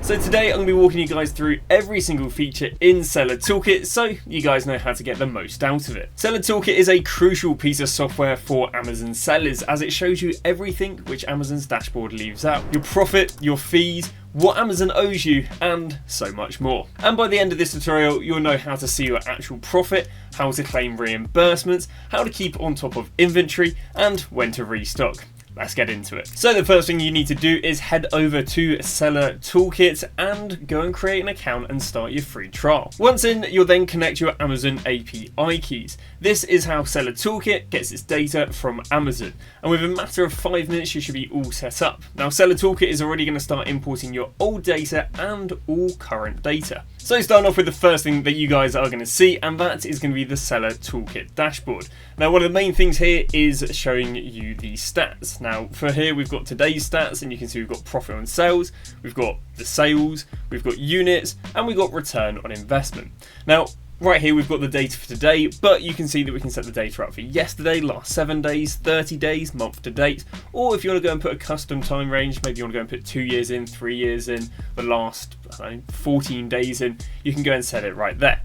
So today I'm going to be walking you guys through every single feature in SellerToolKit so you guys know how to get the most out of it. SellerToolKit is a crucial piece of software for Amazon sellers as it shows you everything which Amazon's dashboard leaves out. Your profit, your fees, what Amazon owes you, and so much more. And by the end of this tutorial, you'll know how to see your actual profit, how to claim reimbursements, how to keep on top of inventory, and when to restock. Let's get into it. So the first thing you need to do is head over to SellerToolKit and go and create an account and start your free trial. Once in, you'll then connect your Amazon API keys. This is how SellerToolKit gets its data from Amazon. And within a matter of 5 minutes, you should be all set up. Now, SellerToolKit is already going to start importing your old data and all current data. So starting off with the first thing that you guys are going to see, and that is going to be the SellerToolKit dashboard. Now, one of the main things here is showing you the stats. Now, for here, we've got today's stats, and you can see we've got profit on sales, we've got the sales, we've got units, and we've got return on investment. Now, right here, we've got the data for today, but you can see that we can set the data up for yesterday, last 7 days, 30 days, month to date, or if you want to go and put a custom time range, maybe you want to go and put 2 years in, 3 years in, the last 14 days in, you can go and set it right there.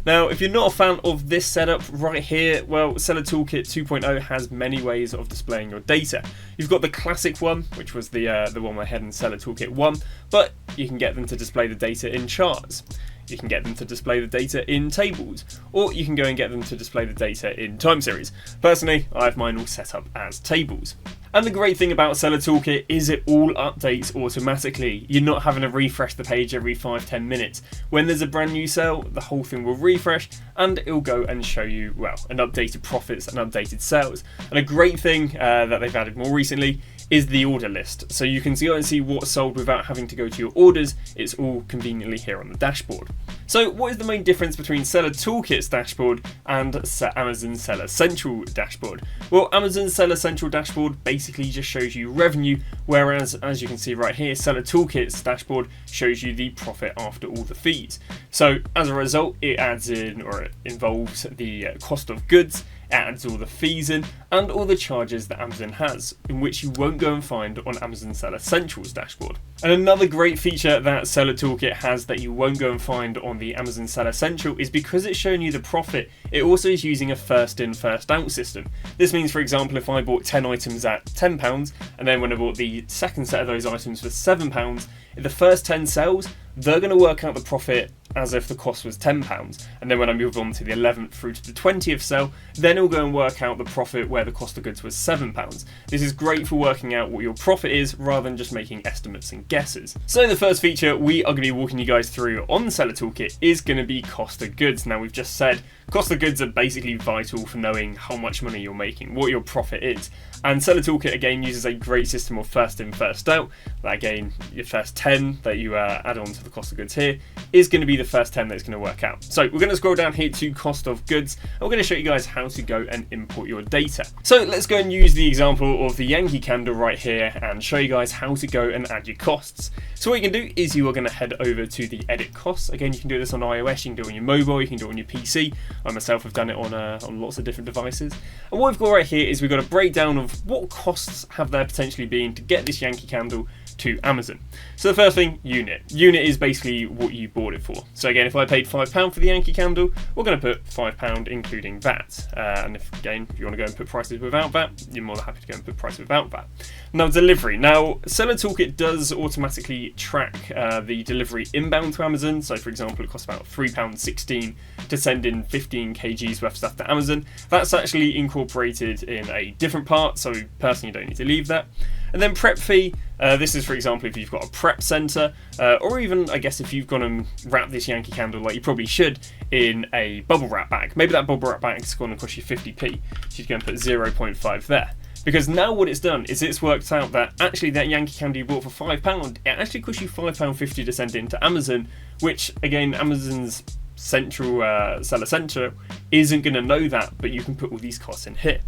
Now, if you're not a fan of this setup right here, well, SellerToolKit 2.0 has many ways of displaying your data. You've got the classic one, which was the one I had in SellerToolKit 1, but you can get them to display the data in charts. You can get them to display the data in tables, or you can go and get them to display the data in time series. Personally, I have mine all set up as tables. And the great thing about SellerToolKit is it all updates automatically. You're not having to refresh the page every 5-10 minutes. When there's a brand new sale, the whole thing will refresh and it'll go and show you, well, an updated profits and updated sales. And a great thing that they've added more recently is the order list. So you can go and see what's sold without having to go to your orders. It's all conveniently here on the dashboard. So what is the main difference between SellerToolKit's dashboard and Amazon Seller Central dashboard? Well, Amazon Seller Central dashboard basically just shows you revenue, whereas as you can see right here, SellerToolKit's dashboard shows you the profit after all the fees. So as a result, it adds in, or it involves the cost of goods, adds all the fees in and all the charges that Amazon has, in which you won't go and find on Amazon Seller Central's dashboard. And another great feature that SellerToolKit has that you won't go and find on the Amazon Seller Central is because it's showing you the profit, it also is using a first in, first out system. This means, for example, if I bought 10 items at £10 and then when I bought the second set of those items for £7, if the first 10 sells, they're going to work out the profit as if the cost was £10. And then when I move on to the 11th through to the 20th sale, then it'll go and work out the profit where the cost of goods was £7. This is great for working out what your profit is rather than just making estimates and guesses. So the first feature we are going to be walking you guys through on SellerToolKit is going to be cost of goods. Now, we've just said cost of goods are basically vital for knowing how much money you're making, what your profit is. And SellerToolKit again uses a great system of first in, first out. That again, your first 10 that you add on to the cost of goods here is going to be the first 10 that's going to work out. So we're going to scroll down here to cost of goods and we're going to show you guys how to go and import your data. So let's go and use the example of the Yankee candle right here and show you guys how to go and add your costs. So what you can do is you are going to head over to the edit costs. Again, you can do this on iOS, you can do it on your mobile, you can do it on your PC. I myself have done it on lots of different devices. And what we've got right here is we've got a breakdown of what costs have there potentially been to get this Yankee candle to Amazon. So the first thing, unit. Unit is basically what you bought it for. So again, if I paid £5 for the Yankee candle, we're going to put £5 including VAT. And if you want to go and put prices without VAT, you're more than happy to go and put prices without VAT. Now, delivery. Now, SellerToolKit does automatically track the delivery inbound to Amazon. So for example, it costs about £3.16 to send in 15 kgs worth of stuff to Amazon. That's actually incorporated in a different part, so personally you don't need to leave that. And then prep fee, this is for example if you've got a prep center, or even I guess if you've gone and wrapped this Yankee candle like you probably should in a bubble wrap bag. Maybe that bubble wrap bag is going to cost you 50p, so you can put 0.5 there. Because now what it's done is it's worked out that actually that Yankee candle you bought for £5, it actually cost you £5.50 to send it into Amazon, which again Amazon's Seller Central isn't going to know that, but you can put all these costs in here.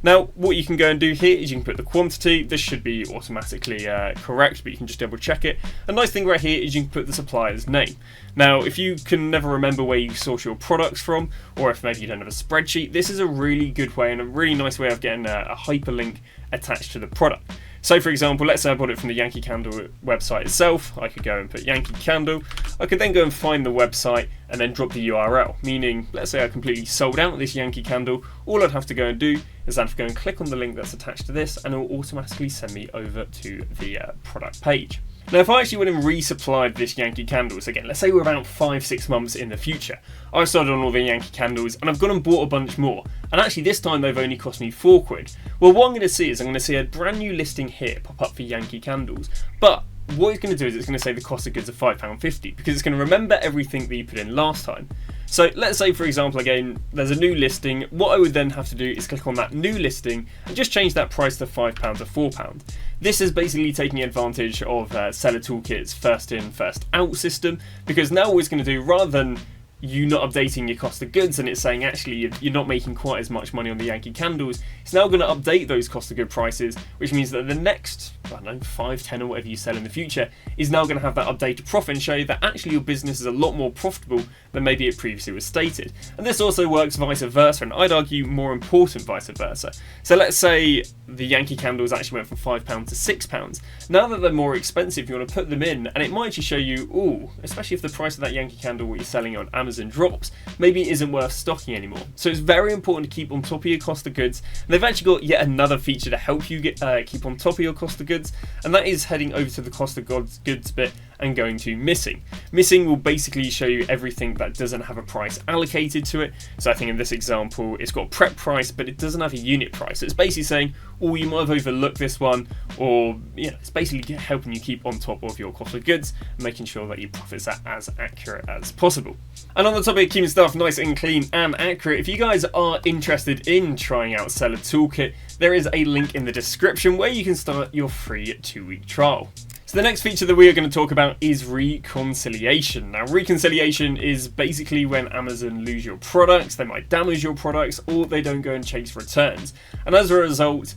Now, what you can go and do here is you can put the quantity. This should be automatically correct, but you can just double check it. A nice thing right here is you can put the supplier's name. Now, if you can never remember where you source your products from, or if maybe you don't have a spreadsheet, this is a really good way and a really nice way of getting a hyperlink attached to the product. So for example, let's say I bought it from the Yankee Candle website itself. I could go and put Yankee Candle. I could then go and find the website and then drop the URL, meaning let's say I completely sold out this Yankee Candle. All I'd have to go and do is I'd have to go and click on the link that's attached to this, and it will automatically send me over to the product page. Now, if I actually went and resupplied this Yankee Candles, again, let's say we're about 5-6 months in the future, I've started on all the Yankee Candles and I've gone and bought a bunch more, and actually this time they've only cost me £4. Well, what I'm going to see is I'm going to see a brand new listing here pop up for Yankee Candles, but what it's going to do is it's going to say the cost of goods are £5.50 because it's going to remember everything that you put in last time. So let's say, for example, again, there's a new listing. What I would then have to do is click on that new listing and just change that price to £5 or £4. This is basically taking advantage of SellerToolkit's first in, first out system, because now what it's going to do, rather than you not updating your cost of goods and it's saying actually you're not making quite as much money on the Yankee Candles, it's now going to update those cost of good prices, which means that the next, I don't know, 5, 10 or whatever you sell in the future is now going to have that updated profit and show you that actually your business is a lot more profitable than maybe it previously was stated. And this also works vice versa, and I'd argue more important vice versa. So let's say the Yankee Candles actually went from £5 to £6. Now that they're more expensive, you want to put them in, and it might actually show you, ooh, especially if the price of that Yankee Candle what you're selling on Amazon drops, maybe it isn't worth stocking anymore. So it's very important to keep on top of your cost of goods. And they've actually got yet another feature to help you keep on top of your cost of goods, and that is heading over to the cost of goods bit and going to missing. Missing will basically show you everything that doesn't have a price allocated to it. So I think in this example, it's got a prep price, but it doesn't have a unit price. So it's basically saying, oh, you might have overlooked this one, or it's basically helping you keep on top of your cost of goods, making sure that your profits are as accurate as possible. And on the topic of keeping stuff nice and clean and accurate, if you guys are interested in trying out SellerToolkit, there is a link in the description where you can start your free 2-week trial. So the next feature that we are going to talk about is reconciliation. Now, reconciliation is basically when Amazon lose your products, they might damage your products, or they don't go and chase returns. And as a result,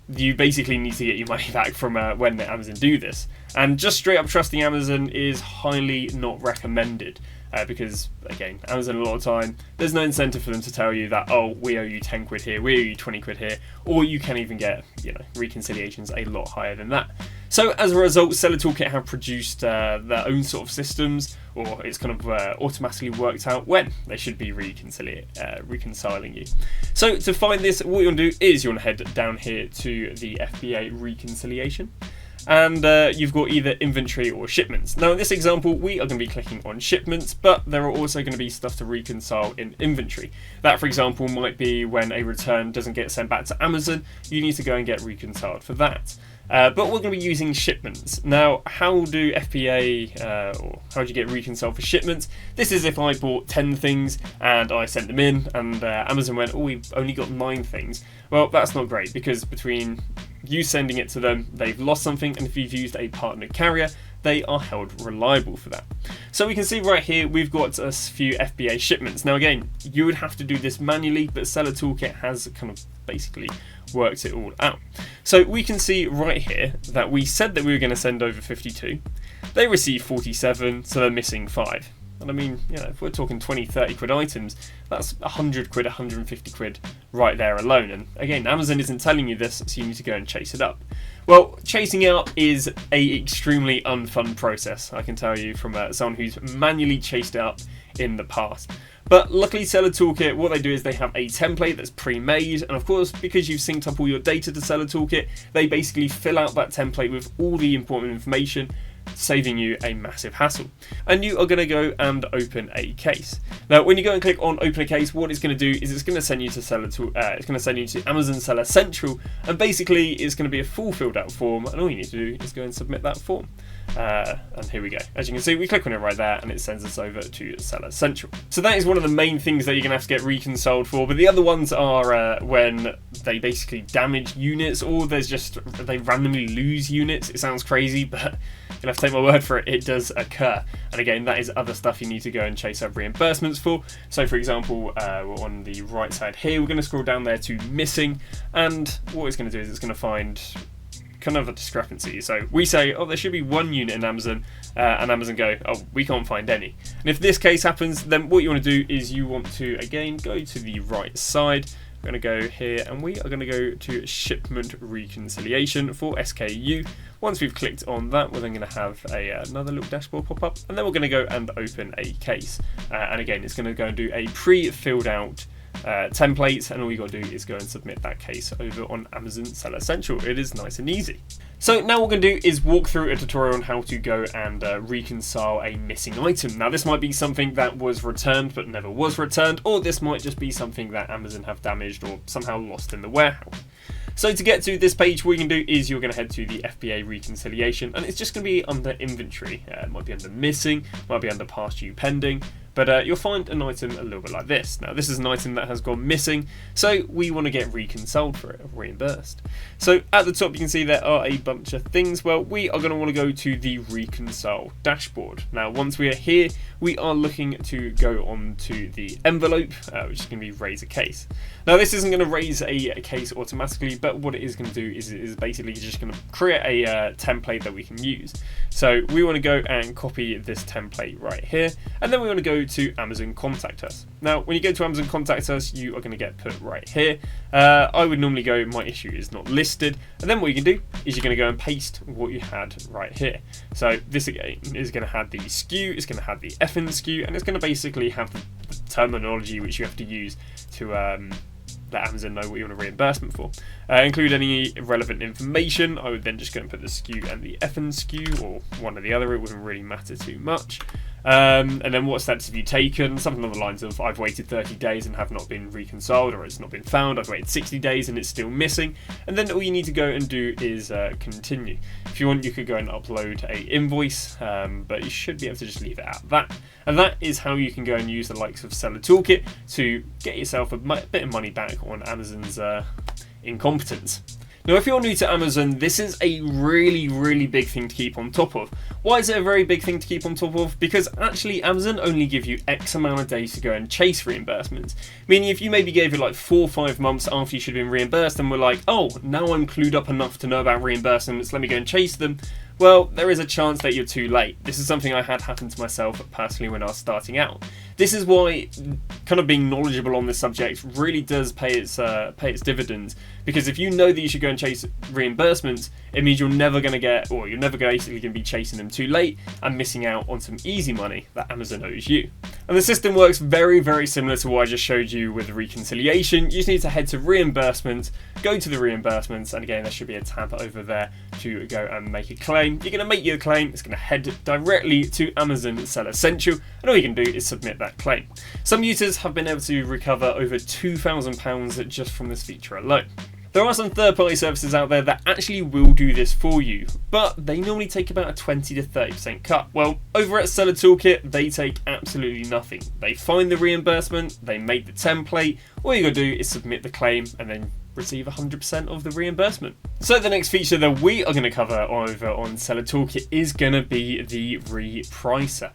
you basically need to get your money back from when Amazon do this. And just straight up trusting Amazon is highly not recommended. Because again, Amazon a lot of time, there's no incentive for them to tell you that, oh, we owe you 10 quid here, we owe you 20 quid here, or you can even get, reconciliations a lot higher than that. So as a result, SellerToolkit have produced their own sort of systems, or it's kind of automatically worked out when they should be reconciling you. So to find this, what you want to do is you want to head down here to the FBA reconciliation. And you've got either inventory or shipments. Now in this example, we are going to be clicking on shipments, but there are also going to be stuff to reconcile in inventory. That, for example, might be when a return doesn't get sent back to Amazon, you need to go and get reconciled for that. But we're going to be using shipments. Now, how do FBA, or how do you get reconciled for shipments? This is if I bought 10 things and I sent them in and Amazon went, oh, we've only got 9 things. Well, that's not great, because between you sending it to them, they've lost something, and if you've used a partner carrier, they are held reliable for that. So we can see right here, we've got a few FBA shipments. Now again, you would have to do this manually, but SellerToolkit has kind of basically worked it all out. So we can see right here that we said that we were going to send over 52. They received 47, so they're missing 5. And I mean, if we're talking 20, 30 quid items, that's 100 quid, 150 quid right there alone. And again, Amazon isn't telling you this, so you need to go and chase it up. Well, chasing it up is a extremely unfun process, I can tell you, from someone who's manually chased it up in the past. But luckily, SellerToolkit, what they do is they have a template that's pre-made, and of course, because you've synced up all your data to SellerToolkit, they basically fill out that template with all the important information, saving you a massive hassle. And you are going to go and open a case. Now, when you go and click on open a case, what it's going to do is it's going to send you to it's going to send you to Amazon Seller Central, and basically it's going to be a full filled out form, and all you need to do is go and submit that form. And here we go. As you can see, we click on it right there and it sends us over to Seller Central. So that is one of the main things that you're going to have to get reconciled for, but the other ones are when they basically damage units, or they randomly lose units. It sounds crazy, but you'll have to take my word for it, it does occur. And again, that is other stuff you need to go and chase up reimbursements for. So for example, we're on the right side here, we're going to scroll down there to missing, and what it's going to do is it's going to find kind of a discrepancy. So we say, oh, there should be 1 unit in Amazon, and Amazon go, oh, we can't find any. And if this case happens, then what you want to do is you want to, again, go to the right side, going to go here and we are going to go to shipment reconciliation for SKU. Once we've clicked on that, we're then going to have another little dashboard pop up, and then we're going to go and open a case. And again, it's going to go and do a pre-filled out templates, and all you got to do is go and submit that case over on Amazon Seller Central. It is nice and easy. So now what we're going to do is walk through a tutorial on how to go and reconcile a missing item. Now this might be something that was returned but never was returned, or this might just be something that Amazon have damaged or somehow lost in the warehouse. So to get to this page, what you can do is you're going to head to the FBA reconciliation, and it's just going to be under inventory. It might be under missing, might be under past due pending, but you'll find an item a little bit like this. Now this is an item that has gone missing, so we want to get reconciled for it, or reimbursed. So at the top you can see there are a bunch of things. Well, we are going to want to go to the reconcile dashboard. Now once we are here, we are looking to go on to the envelope, which is going to be raise a case. Now this isn't going to raise a case automatically, but what it is going to do is it is basically just going to create a template that we can use. So we want to go and copy this template right here, and then we want to go to Amazon Contact Us. Now when you go to Amazon Contact Us, you are going to get put right here. I would normally go, my issue is not listed, and then what you can do is you're going to go and paste what you had right here. So this again is going to have the SKU, it's going to have the FN SKU, and it's going to basically have the terminology which you have to use to let Amazon know what you want a reimbursement for. Include any relevant information. I would then just go and put the SKU and the FN SKU, or one or the other, it wouldn't really matter too much. And then what steps have you taken? Something along the lines of, I've waited 30 days and have not been reconciled, or it's not been found. I've waited 60 days and it's still missing. And then all you need to go and do is continue. If you want, you could go and upload a invoice, but you should be able to just leave it at that. And that is how you can go and use the likes of SellerToolKit to get yourself a bit of money back on Amazon's incompetence. Now, if you're new to Amazon, this is a really big thing to keep on top of. Why is it a very big thing to keep on top of? Because actually Amazon only give you X amount of days to go and chase reimbursements. Meaning if you maybe gave it like 4 or 5 months after you should have been reimbursed and were like, oh, now I'm clued up enough to know about reimbursements, let me go and chase them. Well, there is a chance that you're too late. This is something I had happen to myself personally when I was starting out. This is why kind of being knowledgeable on this subject really does pay its dividends. Because if you know that you should go and chase reimbursements, it means you're never going to get, or you're never basically going to be chasing them too late and missing out on some easy money that Amazon owes you. And the system works very similar to what I just showed you with reconciliation. You just need to head to reimbursements, go to the reimbursements, and again, there should be a tab over there to go and make a claim. You're going to make your claim, it's going to head directly to Amazon Seller Central, and all you can do is submit that claim. Some users have been able to recover over £2,000 just from this feature alone. There are some third-party services out there that actually will do this for you, but they normally take about a 20 to 30% cut. Well, over at SellerToolKit, they take absolutely nothing. They find the reimbursement, they make the template, all you gotta do is submit the claim and then receive 100% of the reimbursement. So the next feature that we are going to cover over on SellerToolKit is going to be the repricer.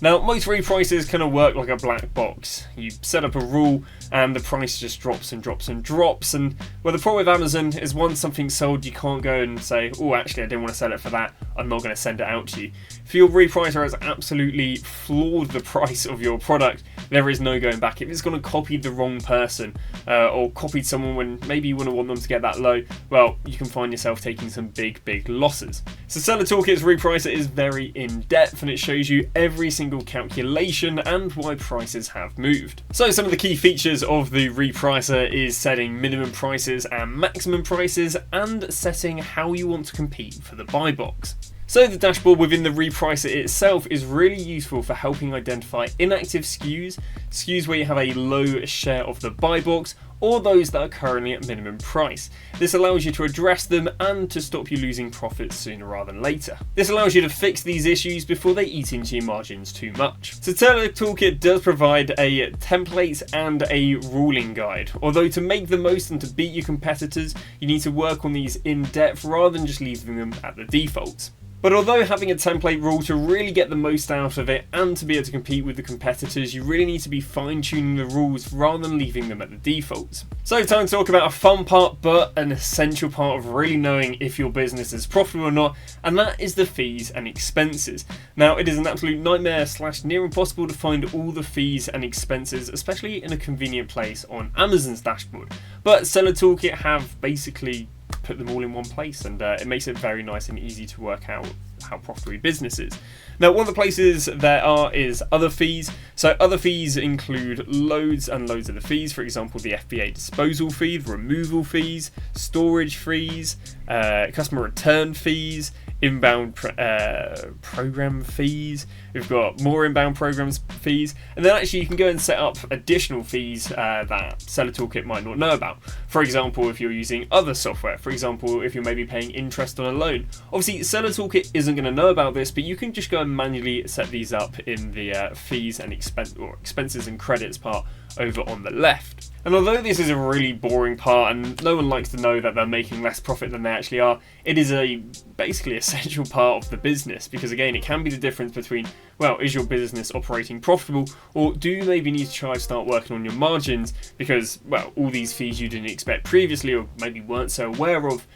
Now, most reprices kind of work like a black box. You set up a rule and the price just drops and drops and drops. And well, the problem with Amazon is once something's sold, you can't go and say, oh, actually, I didn't want to sell it for that. I'm not going to send it out to you. If your repricer has absolutely flawed the price of your product, there is no going back. If it's going to copy the wrong person or copied someone when maybe you wouldn't want them to get that low, well, you can find yourself taking some big losses. So SellerToolKit's repricer is very in-depth and it shows you every single calculation and why prices have moved. So some of the key features of the repricer is setting minimum prices and maximum prices and setting how you want to compete for the buy box. So the dashboard within the repricer itself is really useful for helping identify inactive SKUs where you have a low share of the buy box, or those that are currently at minimum price. This allows you to address them and to stop you losing profits sooner rather than later. This allows you to fix these issues before they eat into your margins too much. So SellerToolKit does provide a template and a ruling guide, although to make the most and to beat your competitors, you need to work on these in depth rather than just leaving them at the defaults. But although having a template rule to really get the most out of it and to be able to compete with the competitors, you really need to be fine-tuning the rules rather than leaving them at the defaults. So time to talk about a fun part but an essential part of really knowing if your business is profitable or not, and that is the fees and expenses. Now, it is an absolute nightmare / near impossible to find all the fees and expenses, especially in a convenient place on Amazon's dashboard. But SellerToolKit have basically put them all in one place, and it makes it very nice and easy to work out how profitable your business is. Now, one of the places there is other fees. So other fees include loads and loads of the fees. For example, the FBA disposal fee, removal fees, storage fees, customer return fees, inbound program fees. We've got more inbound programs fees, and then actually you can go and set up additional fees that SellerToolKit might not know about. For example, if you're using other software, for example, if you're maybe paying interest on a loan. Obviously, SellerToolKit isn't going to know about this, but you can just go and manually set these up in the fees and expenses and credits part over on the left. And although this is a really boring part and no one likes to know that they're making less profit than they actually are, it is a basically essential part of the business, because again, it can be the difference between, well, is your business operating profitable, or do you maybe need to try to start working on your margins because, well, all these fees you didn't expect previously or maybe weren't so aware of,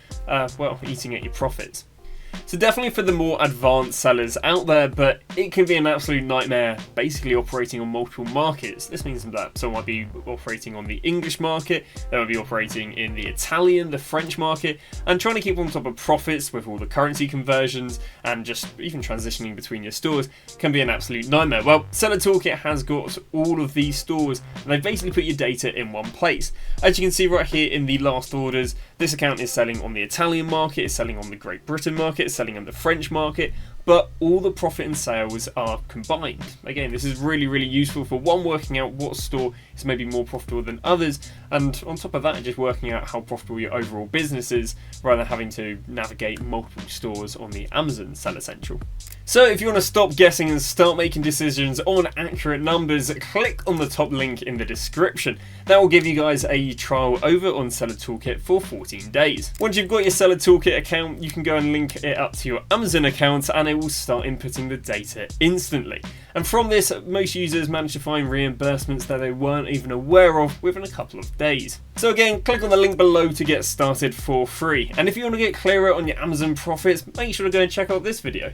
well, eating at your profits. So definitely for the more advanced sellers out there, but it can be an absolute nightmare basically operating on multiple markets. This means that someone might be operating on the English market, they might be operating in the Italian, the French market, and trying to keep on top of profits with all the currency conversions and just even transitioning between your stores can be an absolute nightmare. Well, SellerToolKit has got all of these stores and they basically put your data in one place. As you can see right here in the last orders, this account is selling on the Italian market, it's selling on the Great Britain market, it's selling on the French market, but all the profit and sales are combined. Again, this is really, really useful for one, working out what store is maybe more profitable than others, and on top of that, just working out how profitable your overall business is, rather than having to navigate multiple stores on the Amazon Seller Central. So if you want to stop guessing and start making decisions on accurate numbers, click on the top link in the description. That will give you guys a trial over on SellerToolKit for 14 days. Once you've got your SellerToolKit account, you can go and link it up to your Amazon account and it will start inputting the data instantly. And from this, most users manage to find reimbursements that they weren't even aware of within a couple of days. So again, click on the link below to get started for free. And if you want to get clearer on your Amazon profits, make sure to go and check out this video.